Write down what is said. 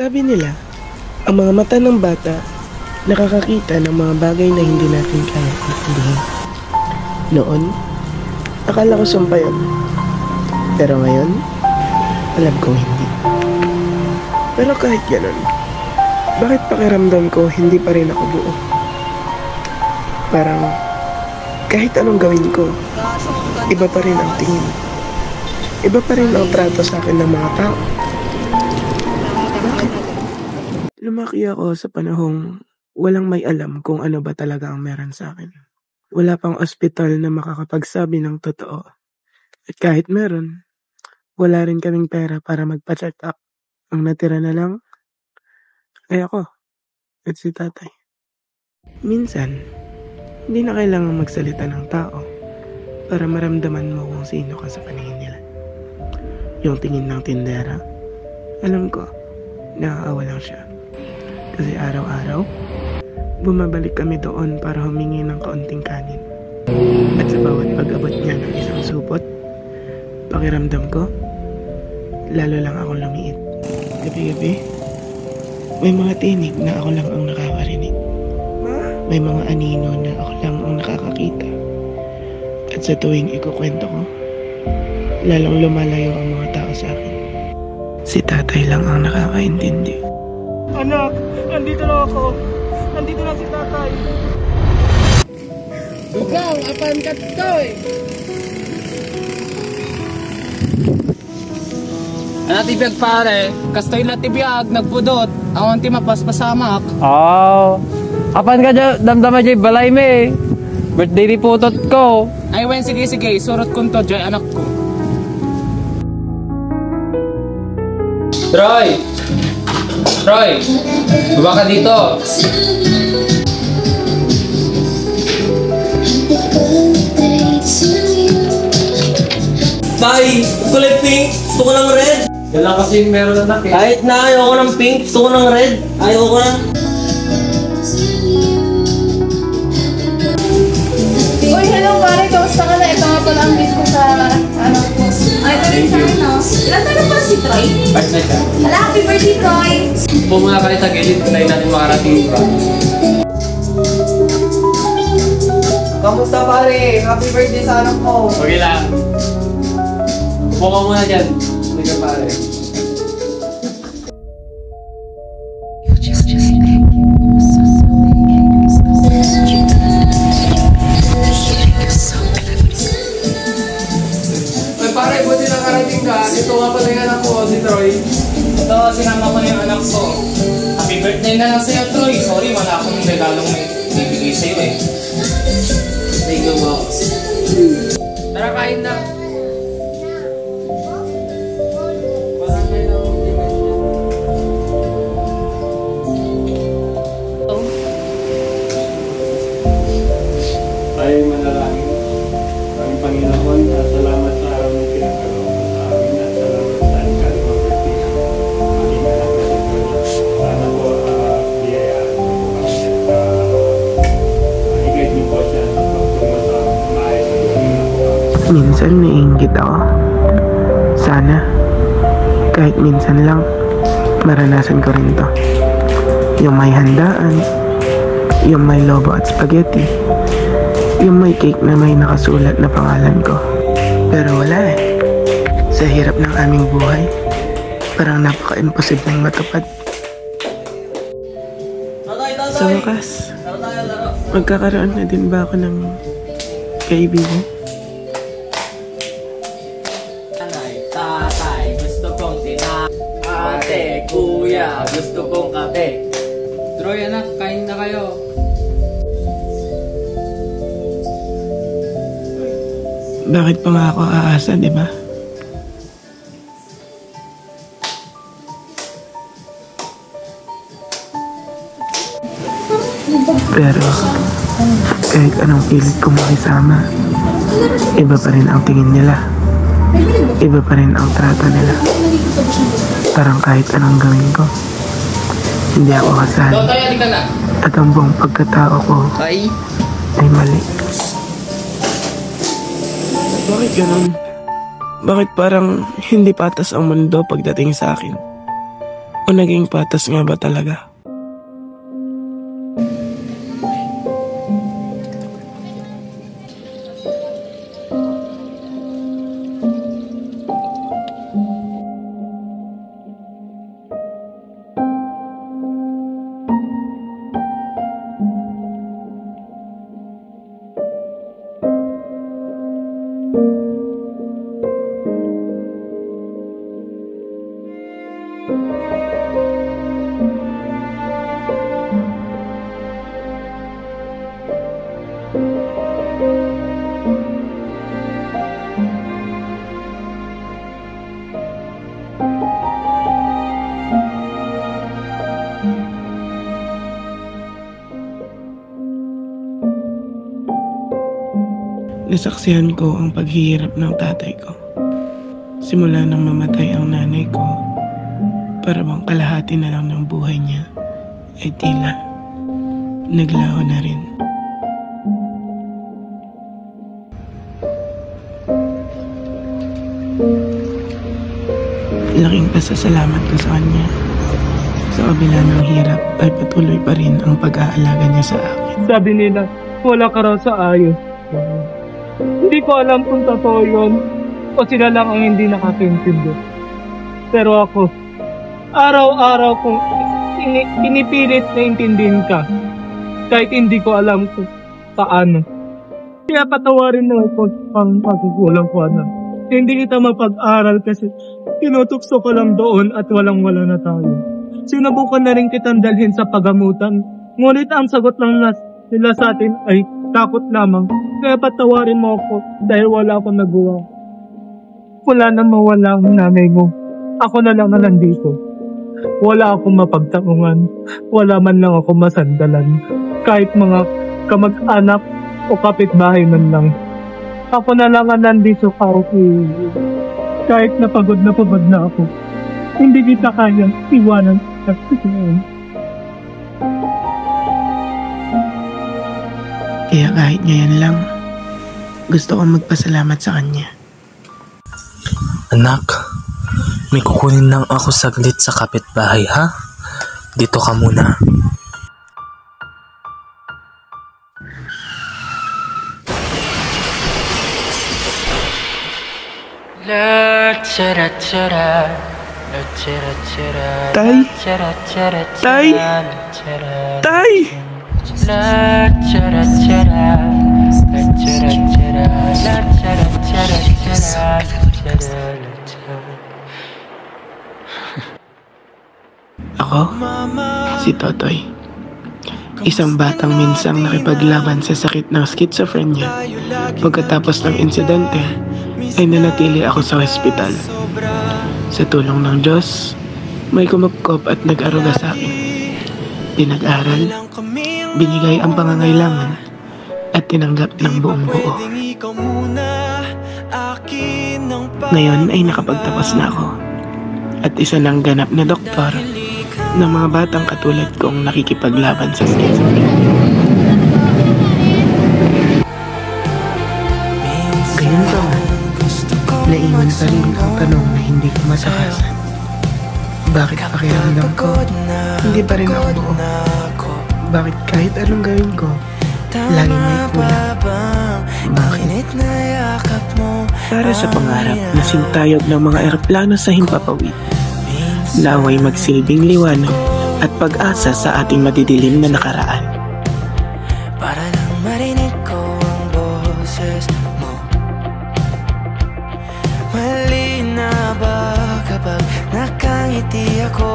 Sabi nila, ang mga mata ng bata nakakakita ng mga bagay na hindi natin kaya intindihin. Noon, akala ko sumpa yun. Pero ngayon, alam kong hindi. Pero kahit ganun, bakit pakiramdam ko hindi pa rin ako buo? Parang kahit anong gawin ko, iba pa rin ang tingin. Iba pa rin ang trato sa akin ng mga tao. Bakit? Lumaki ako sa panahong walang may alam kung ano ba talaga ang meron sa akin. Wala pang ospital na makakapagsabi ng totoo. At kahit meron, wala rin kaming pera para magpa-check up. Ang natira na lang ay ako at si tatay. Minsan, hindi na kailangan magsalita ng tao para maramdaman mo kung sino ka sa paningin nila. Yung tingin ng tindera, alam ko, naaawa lang siya. Kasi araw-araw, bumabalik kami doon para humingi ng kaunting kanin. At sa bawat pag-abot niya ng isang supot, pakiramdam ko, lalo lang akong lumiit. Gabi-gabi, may mga tinig na ako lang ang nakakarinig. May mga anino na ako lang ang nakakakita. At sa tuwing ikukwento ko, lalong lumalayo ang mga tao sa akin. Si tatay lang ang nakakaintindi. Anak, nandito na ako. Nandito na si tatay. Dugang, apan katoy! Ano tibiyag pare? Kastoy na tibiyag, nagpudot. Awan ti mapaspasamak. Apan ka dyan, damdama dyan balay me. Birthday riputot ko. Ay wen, sige, surot kunto dyan anak ko. Troy! Baba ka dito! Tay! Kulay pink! Gusto ko ng red! Yan lang kasi meron anak eh. Kahit na ayoko ng pink, gusto ko ng red! Ayoko na! Uy, hello pare! Kamusta ka na? Ito nga pala ang gift ko sa anak ko. Ay, ito rin sa akin, no? Ilan tayo pa si Troy? Basta siya. Hala, happy birthday, Troy! Pumuna ka rin sa gilid, tayo natin makarating ba? Kamusta pare? Happy birthday sa anak ko! Okay lang. Upo ka muna dyan. Hindi ka pare. Ay pare, buti nakarating ka. Dito nga pala yung anak ko, si Troy. Ito, sinama ko na yung anak ko. Happy birthday na lang sa'yo, Troy. Sorry, wala akong regalong may bibigay sa'yo eh. Thank you, Mo. Tara, kain na. Tayo manalangin. Ang Panginoon, salamat sa araw na pinagkaloob mo sa amin at salamat sa ikalimang birthday na maging anak na si Troy. Sana po biyayaan mo po kami at i-guide niyo po siya sa pagtungo sa maayos na gawin na po kami. Minsan naiinggit ako. Sana, kahit minsan lang, maranasan ko rin to. Yung may handaan, yung may lobo at spaghetti, yung may cake na may nakasulat na pangalan ko. Pero wala eh. Sa hirap ng aming buhay, parang napaka-imposibleng matupad. Sa wakas, magkakaroon na din ba ako ng kaibigan? Tatay, gusto kong ate, kuya, gusto kong kape. Troy, anak, kain na kayo. Bakit pa nga ako aasa, di ba? Pero, kahit anong pilit kong makisama, iba pa rin ang tingin nila. Iba pa rin ang trato nila. Parang kahit anong gawin ko, hindi ako kasali. At ang buong pagkatao ko ay mali. Bakit ganun? Bakit parang hindi patas ang mundo pagdating sa akin? O naging patas nga ba talaga? Nasaksihan ko ang paghihirap ng tatay ko. Simula nang mamatay ang nanay ko, para bang kalahati na lang ng buhay niya ay tila naglaho na rin. Laking pasasalamat ko sa kanya. Sa kabila ng hirap ay patuloy pa rin ang pag-aalaga niya sa akin. Sabi nila, wala ka raw sa ayos. Hindi ko alam kung totoo yun o sila lang ang hindi nakakaintindi. Pero ako, araw-araw kong pinipilit na intindihin ka kahit hindi ko alam kung paano. Kaya patawarin na ako ang pagkukulang ko, anak. Hindi kita mapag-aral kasi tinutukso ko lang doon at walang-wala na tayo. Sinubukan na rin kitang dalhin sa pagamutan. Ngunit ang sagot lang nila sa atin ay takot lamang. Kaya patawarin mo ako dahil wala akong nagawa. Wala na mawala ang nanay mo. Ako na lang na nandito. Wala akong mapagtanungan. Wala man lang ako masandalan. Kahit mga kamag-anak o kapitbahay man lang. Ako na lang ang nandito kahit napagod na ako. Hindi kita kaya iwanan sa ngayon. Kaya kahit ngayon lang, gusto kong magpasalamat sa kanya. Anak, may kukunin lang ako saglit sa kapitbahay, ha? Dito ka muna. Tay! Tay! Tay! Ako, si Totoy. Isang batang minsang nakipaglaban sa sakit ng schizophrenia. Pagkatapos ng insidente, ay nanatili ako sa ospital. Sa tulong ng Diyos, may kumupkop at nag-aruga sa akin. Pinag-aral, binigay ang pangangailangan, at tinanggap ng buong buo. Ngayon ay nakapagtapos na ako, at isa ng ganap na doktor ng mga batang katulad kong nakikipaglaban sa schizophrenia. Ngayon pa man, naiwan pa rin ang tanong na hindi ko masakasan. Bakit pakiramdam ko, hindi pa rin ako buo? Bakit kahit anong gawin ko, laging may kulang? Bakit? Para sa pangarap na sintayog ng mga eroplano sa himpapawid, naway magsilbing liwanag at pag-asa sa ating madidilim na nakaraan. Para nang marinig ko ang boses mo, mali na ba kapag nakangiti ako?